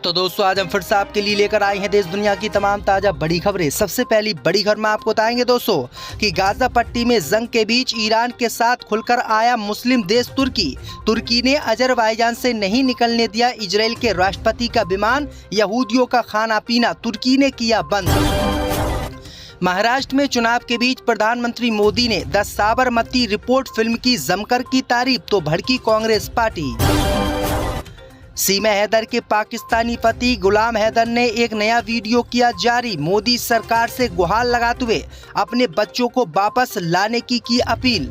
तो दोस्तों आज हम फिर से आपके लिए लेकर आए हैं देश दुनिया की तमाम ताजा बड़ी खबरें। सबसे पहली बड़ी खबर में आपको बताएंगे दोस्तों कि गाजा पट्टी में जंग के बीच ईरान के साथ खुलकर आया मुस्लिम देश तुर्की ने अजरबैजान से नहीं निकलने दिया इजराइल के राष्ट्रपति का विमान। यहूदियों का खाना पीना तुर्की ने किया बंद। महाराष्ट्र में चुनाव के बीच प्रधानमंत्री मोदी ने द साबरमती रिपोर्ट फिल्म की जमकर की तारीफ तो भड़की कांग्रेस पार्टी। सीमा हैदर के पाकिस्तानी पति गुलाम हैदर ने एक नया वीडियो किया जारी। मोदी सरकार से गुहार लगाते हुए अपने बच्चों को वापस लाने की अपील।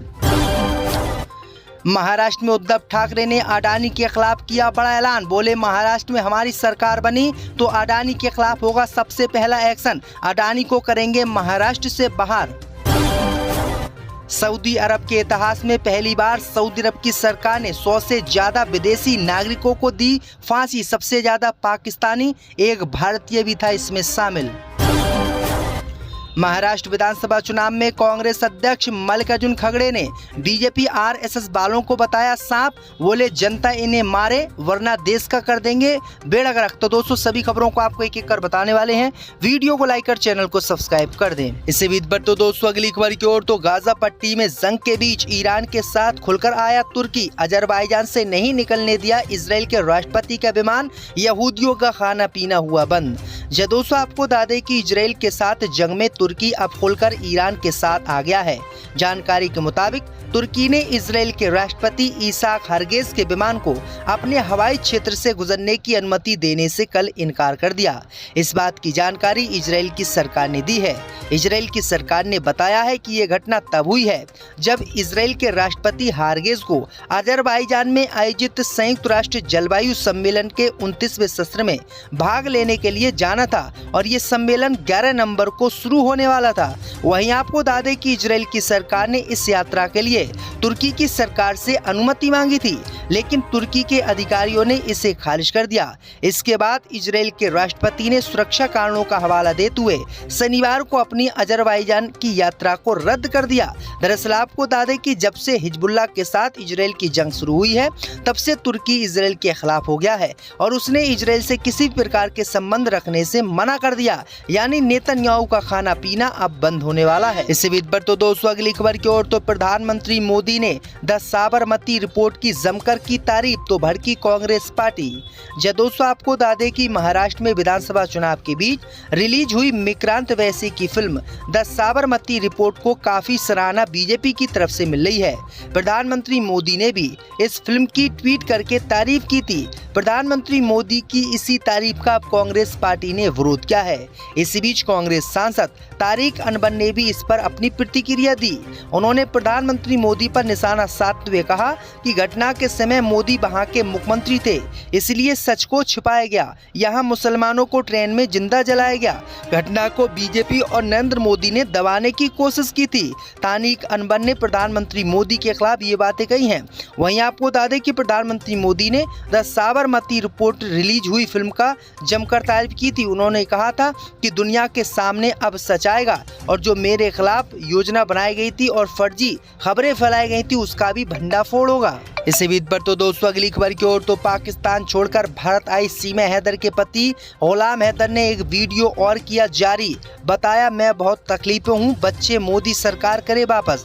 महाराष्ट्र में उद्धव ठाकरे ने अडानी के खिलाफ किया बड़ा ऐलान। बोले महाराष्ट्र में हमारी सरकार बनी तो अडानी के खिलाफ होगा सबसे पहला एक्शन। अडानी को करेंगे महाराष्ट्र से बाहर। सऊदी अरब के इतिहास में पहली बार सऊदी अरब की सरकार ने 100 से ज्यादा विदेशी नागरिकों को दी फांसी। सबसे ज्यादा पाकिस्तानी, एक भारतीय भी था इसमें शामिल। महाराष्ट्र विधानसभा चुनाव में कांग्रेस अध्यक्ष मल्लिकार्जुन खड़गे ने बीजेपी आरएसएस वालों को बताया सांप। बोले जनता इन्हें मारे वरना देश का कर देंगे बेड़ा गर्क। तो दोस्तों सभी खबरों को आपको एक एक कर बताने वाले हैं। वीडियो को लाइक कर चैनल को सब्सक्राइब कर दें। इससे भी बढ़ तो दोस्तों अगली खबर की ओर तो गाजा पट्टी में जंग के बीच ईरान के साथ खुलकर आया तुर्की। अजरबैजान से नहीं निकलने दिया इजराइल के राष्ट्रपति का विमान। यहूदियों का खाना पीना हुआ बंद। दोस्तों आपको बता दें कि इजराइल के साथ जंग में तुर्की अब खुलकर ईरान के साथ आ गया है। जानकारी के मुताबिक तुर्की ने इजराइल के राष्ट्रपति इसाक हरगेज के विमान को अपने हवाई क्षेत्र से गुजरने की अनुमति देने से कल इनकार कर दिया। इस बात की जानकारी इजराइल की सरकार ने दी है। इजराइल की सरकार ने बताया है कि ये घटना तब हुई है जब इजराइल के राष्ट्रपति हरगेज को अजरबैजान में आयोजित संयुक्त राष्ट्र जलवायु सम्मेलन के 29वें सत्र में भाग लेने के लिए जाना था और ये सम्मेलन 11 नवंबर को शुरू होने वाला था। वहीं आपको बता दें कि इजराइल की सरकार ने इस यात्रा के लिए तुर्की की सरकार से अनुमति मांगी थी, लेकिन तुर्की के अधिकारियों ने इसे खारिज कर दिया। इसके बाद इजराइल के राष्ट्रपति ने सुरक्षा कारणों का हवाला देते हुए शनिवार को अपनी अजरबैजान की यात्रा को रद्द कर दिया। दरअसल आपको बता दें कि जब से हिजबुल्लाह के साथ इजराइल की जंग शुरू हुई है तब से तुर्की इजराइल के खिलाफ हो गया है और उसने इजराइल से किसी प्रकार के संबंध रखने से मना कर दिया। यानी नेतन्याहू का खाना पीना अब बंद होने वाला है। इससे भी बढ़ तो दोस्तों अगली खबर की ओर तो प्रधानमंत्री मोदी ने द साबरमती रिपोर्ट की जमकर की तारीफ तो भड़की कांग्रेस पार्टी। दोस्तों आपको बता दें कि महाराष्ट्र में विधानसभा चुनाव के बीच रिलीज हुई विक्रांत वैसी की फिल्म द साबरमती रिपोर्ट को काफी सराहना बीजेपी की तरफ से मिल रही है। प्रधानमंत्री मोदी ने भी इस फिल्म की ट्वीट करके तारीफ की थी। प्रधानमंत्री मोदी की इसी तारीफ का कांग्रेस पार्टी ने विरोध किया है। इसी बीच कांग्रेस सांसद तारिक अनवर ने भी इस पर अपनी प्रतिक्रिया दी। उन्होंने प्रधानमंत्री मोदी पर निशाना साधते हुए कहा कि घटना के समय मोदी वहां के मुख्यमंत्री थे, इसलिए सच को छिपाया गया। यहां मुसलमानों को ट्रेन में जिंदा जलाया गया। घटना को बीजेपी और नरेंद्र मोदी ने दबाने की कोशिश की थी। तारिक अनवर ने प्रधानमंत्री मोदी के खिलाफ ये बातें कही हैं। वहीं आपको बता दें कि प्रधानमंत्री मोदी ने द साबरमती रिपोर्ट रिलीज हुई फिल्म का जमकर तारीफ की थी। उन्होंने कहा था कि दुनिया के सामने अब सच आएगा और जो मेरे खिलाफ योजना बनाई गई थी और फर्जी खबरें फैलाई गई थी उसका भी भंडाफोड़ होगा। इसी बीच पर तो दोस्तों अगली खबर की ओर तो पाकिस्तान छोड़कर भारत आई सीमा हैदर के पति गुलाम हैदर ने एक वीडियो और किया जारी। बताया मैं बहुत तकलीफ में हूँ, बच्चे मोदी सरकार करे वापस।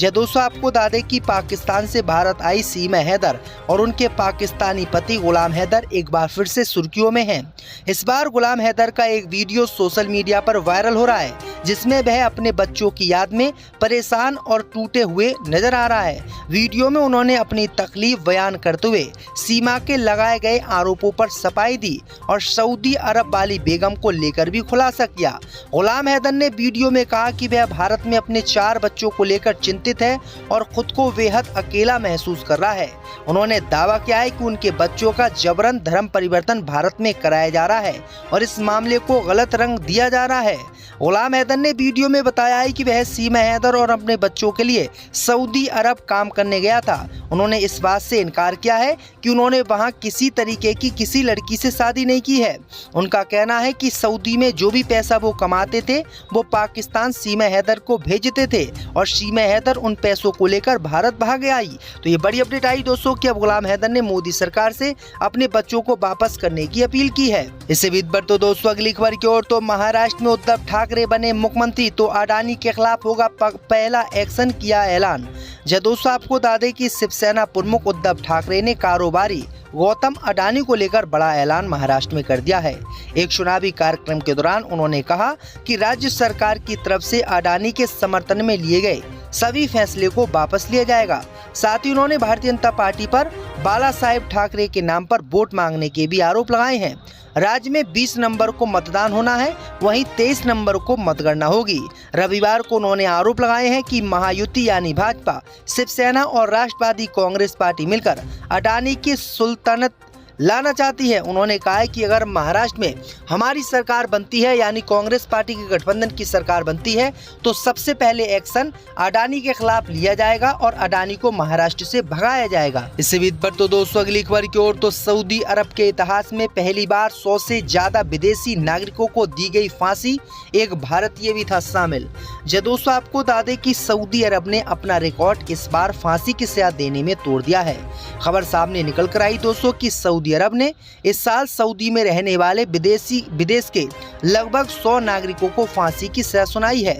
दोस्तों आपको बता दें कि पाकिस्तान से भारत आई सीमा हैदर और उनके पाकिस्तानी पति गुलाम हैदर एक बार फिर से सुर्खियों में हैं। इस बार गुलाम हैदर का एक वीडियो सोशल मीडिया पर वायरल हो रहा है जिसमें वह अपने बच्चों की याद में परेशान और टूटे हुए नजर आ रहा है। वीडियो में उन्होंने अपनी तकलीफ बयान करते हुए सीमा के लगाए गए आरोपों पर सफाई दी और सऊदी अरब वाली बेगम को लेकर भी खुलासा किया। गुलाम हैदर ने वीडियो में कहा कि वह भारत में अपने 4 बच्चों को लेकर चिंतित है और खुद को बेहद अकेला महसूस कर रहा है। उन्होंने दावा किया है कि उनके बच्चों का जबरन धर्म परिवर्तन भारत में कराया जा रहा है और इस मामले को गलत रंग दिया जा रहा है। गुलाम हैदर ने वीडियो में बताया है कि वह सीमा हैदर और अपने बच्चों के लिए सऊदी अरब काम करने गया था। उन्होंने इस बात से इनकार किया है कि उन्होंने वहां किसी तरीके की किसी लड़की से शादी नहीं की है। उनका कहना है कि सऊदी में जो भी पैसा वो कमाते थे वो पाकिस्तान सीमा हैदर को भेजते थे और सीमा हैदर उन पैसों को लेकर भारत भाग आई। तो ये बड़ी अपडेट आई दोस्तों कि अब गुलाम हैदर ने मोदी सरकार से अपने बच्चों को वापस करने की अपील की है। इससे बीच तो दोस्तों अगली खबर की ओर, तो महाराष्ट्र में उद्धव ठाकरे बने मुख्यमंत्री, तो अडानी के खिलाफ होगा पहला एक्शन, किया ऐलान। जब दोस्तों आपको बता दें कि शिवसेना प्रमुख उद्धव ठाकरे ने कारोबारी गौतम अडानी को लेकर बड़ा ऐलान महाराष्ट्र में कर दिया है। एक चुनावी कार्यक्रम के दौरान उन्होंने कहा कि राज्य सरकार की तरफ से अडानी के समर्थन में लिए गए सभी फैसले को वापस लिया जाएगा। साथ ही उन्होंने भारतीय जनता पार्टी पर बाला साहेब ठाकरे के नाम पर वोट मांगने के भी आरोप लगाए हैं। राज्य में 20 नवंबर को मतदान होना है, वहीं 23 नवंबर को मतगणना होगी। रविवार को उन्होंने आरोप लगाए हैं कि महायुति यानी भाजपा, शिवसेना और राष्ट्रवादी कांग्रेस पार्टी मिलकर अडानी की सुल्तानत लाना चाहती है। उन्होंने कहा है कि अगर महाराष्ट्र में हमारी सरकार बनती है यानी कांग्रेस पार्टी के गठबंधन की सरकार बनती है तो सबसे पहले एक्शन अडानी के खिलाफ लिया जाएगा और अडानी को महाराष्ट्र से भगाया जाएगा। इससे बीच पर तो दोस्तों अगली खबर की ओर, तो सऊदी अरब के इतिहास में पहली बार 100 से ज्यादा विदेशी नागरिकों को दी गई फांसी, एक भारतीय भी था शामिल। जब दोस्तों आपको बता दें कि सऊदी अरब ने अपना रिकॉर्ड इस बार फांसी की सजा देने में तोड़ दिया है। खबर सामने निकल कर आई दोस्तों कि सऊदी अरब ने इस साल सऊदी में रहने वाले विदेश के लगभग 100 नागरिकों को फांसी की सजा सुनाई है।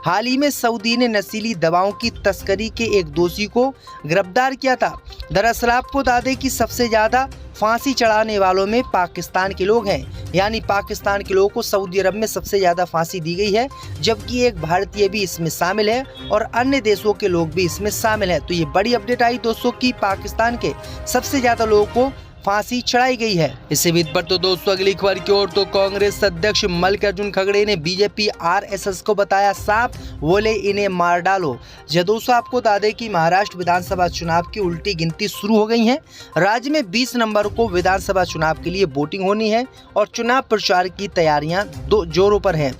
हाल ही में सऊदी ने नशीली दवाओं की तस्करी के एक दोषी को गिरफ्तार किया था। दरअसल आपको बता दें कि सबसे ज्यादा फांसी चढ़ाने वालों में पाकिस्तान के लोग हैं, यानी पाकिस्तान के लोगों को सऊदी अरब में सबसे ज्यादा फांसी दी गई है, जबकि एक भारतीय भी इसमें शामिल है और अन्य देशों के लोग भी इसमें शामिल है। तो ये बड़ी अपडेट आई दोस्तों कि पाकिस्तान के सबसे ज्यादा लोगों को फांसी चढ़ाई गई है। इससे बीच पर तो दोस्तों अगली खबर की ओर, तो कांग्रेस अध्यक्ष मल्लिकार्जुन खड़गे ने बीजेपी आरएसएस को बताया सांप, बोले इन्हें मार डालो। जब दोस्तों आपको बता दें कि महाराष्ट्र विधानसभा चुनाव की उल्टी गिनती शुरू हो गई है। राज्य में 20 नवंबर को विधानसभा चुनाव के लिए वोटिंग होनी है और चुनाव प्रचार की तैयारियां जोरों पर है।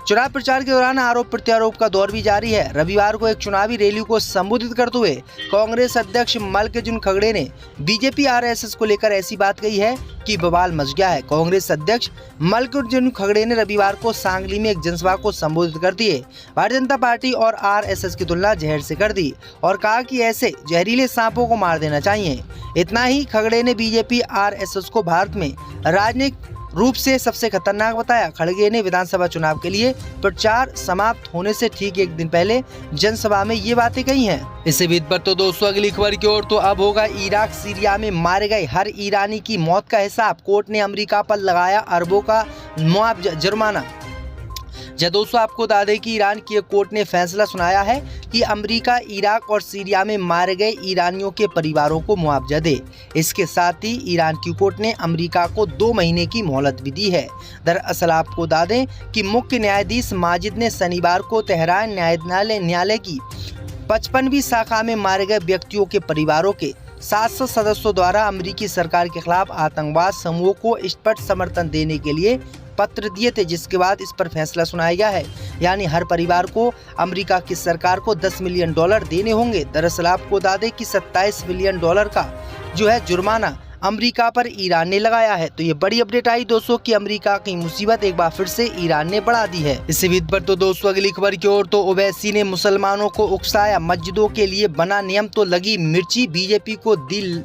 चुनाव प्रचार के दौरान आरोप प्रत्यारोप का दौर भी जारी है। रविवार को एक चुनावी रैली को संबोधित करते हुए कांग्रेस अध्यक्ष मल्लिकार्जुन खड़गे ने बीजेपी आरएसएस को लेकर ऐसी बात कही है कि बवाल मच गया है। कांग्रेस अध्यक्ष मल्लिकार्जुन खड़गे ने रविवार को सांगली में एक जनसभा को संबोधित करते हुए भारतीय जनता पार्टी और आरएसएस की तुलना जहर से कर दी और कहा कि ऐसे जहरीले सांपों को मार देना चाहिए। इतना ही, खड़गे ने बीजेपी आरएसएस को भारत में राजनीतिक रूप से सबसे खतरनाक बताया। खड़गे ने विधानसभा चुनाव के लिए प्रचार समाप्त होने से ठीक एक दिन पहले जनसभा में ये बातें कही हैं। इससे बीच पर तो दोस्तों अगली खबर की ओर, तो अब होगा इराक सीरिया में मारे गए हर ईरानी की मौत का हिसाब। कोर्ट ने अमेरिका पर लगाया अरबों का मुआवजा जुर्माना। जब दोस्तों आपको बता दें कि ईरान की एक कोर्ट ने फैसला सुनाया है कि अमेरिका इराक और सीरिया में मारे गए ईरानियों के परिवारों को मुआवजा दे। इसके साथ ही ईरान की कोर्ट ने अमेरिका को 2 महीने की मोहलत भी दी है। दरअसल आपको बता दें कि मुख्य न्यायाधीश माजिद ने शनिवार को तेहरान न्यायालय की 55वीं शाखा में मारे गए व्यक्तियों के परिवारों के 700 सदस्यों द्वारा अमेरिकी सरकार के खिलाफ आतंकवाद समूह को स्पष्ट समर्थन देने के लिए पत्र दिए थे, जिसके बाद इस पर फैसला सुनाया गया है। यानी हर परिवार को अमेरिका की सरकार को $10 मिलियन देने होंगे। दरअसल आपको बता दें कि $27 मिलियन का जो है जुर्माना अमेरिका पर ईरान ने लगाया है। तो ये बड़ी अपडेट आई दोस्तों कि अमेरिका की मुसीबत एक बार फिर से ईरान ने बढ़ा दी है। इसी बीच पर तो दोस्तों अगली खबर की ओर, तो ओवैसी ने मुसलमानों को उकसाया, मस्जिदों के लिए बना नियम तो लगी मिर्ची, बीजेपी को दी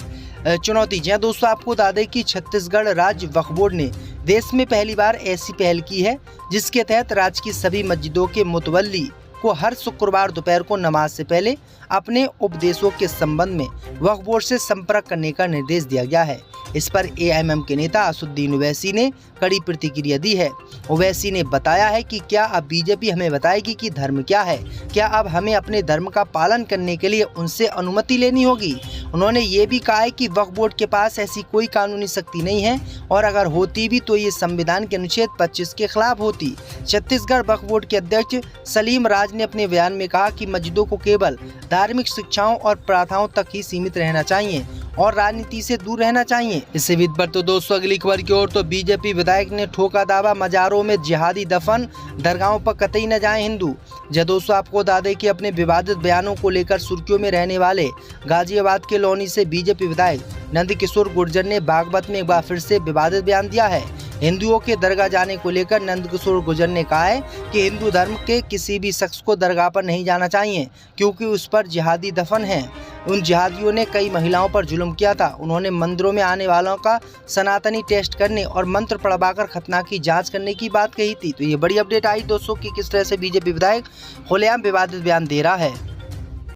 चुनौती। जहाँ दोस्तों आपको बता दें कि छत्तीसगढ़ राज्य वक्फ बोर्ड ने देश में पहली बार ऐसी पहल की है जिसके तहत राज्य की सभी मस्जिदों के मुतवल्ली को हर शुक्रवार दोपहर को नमाज से पहले अपने उपदेशों के संबंध में वक्फ बोर्ड से संपर्क करने का निर्देश दिया गया है। इस पर एएमएम के नेता असदुद्दीन ओवैसी ने कड़ी प्रतिक्रिया दी है। ओवैसी ने बताया है कि क्या अब बीजेपी हमें बताएगी कि धर्म क्या है, क्या अब हमें अपने धर्म का पालन करने के लिए उनसे अनुमति लेनी होगी। उन्होंने ये भी कहा है कि वक्फ बोर्ड के पास ऐसी कोई कानूनी शक्ति नहीं है और अगर होती भी तो ये संविधान के अनुच्छेद 25 के खिलाफ होती। छत्तीसगढ़ वक्फ बोर्ड के अध्यक्ष सलीम राज ने अपने बयान में कहा कि मस्जिदों को केवल धार्मिक शिक्षाओं और प्रार्थनाओं तक ही सीमित रहना चाहिए और राजनीति से दूर रहना चाहिए। इससे विद पर तो दोस्तों अगली खबर की ओर तो बीजेपी विधायक ने ठोका दावा, मजारों में जिहादी दफन, दरगाहों पर कतई न जाएं हिंदू। जब दोस्तों आपको बता दें कि अपने विवादित बयानों को लेकर सुर्खियों में रहने वाले गाजियाबाद के लौनी से बीजेपी विधायक नंदकिशोर गुर्जर ने बागपत में एक बार फिर से विवादित बयान दिया है। हिंदुओं के दरगाह जाने को लेकर नंदकिशोर गुर्जर ने कहा है कि हिंदू धर्म के किसी भी शख्स को दरगाह पर नहीं जाना चाहिए क्योंकि उस पर जिहादी दफन है। उन जिहादियों ने कई महिलाओं पर जुल्म किया था। उन्होंने मंदिरों में आने वालों का सनातनी टेस्ट करने और मंत्र पढ़वाकर खतना की जांच करने की बात कही थी। तो ये बड़ी अपडेट आई दोस्तों कि किस तरह से बीजेपी विधायक खुलेआम विवादित बयान दे रहा है।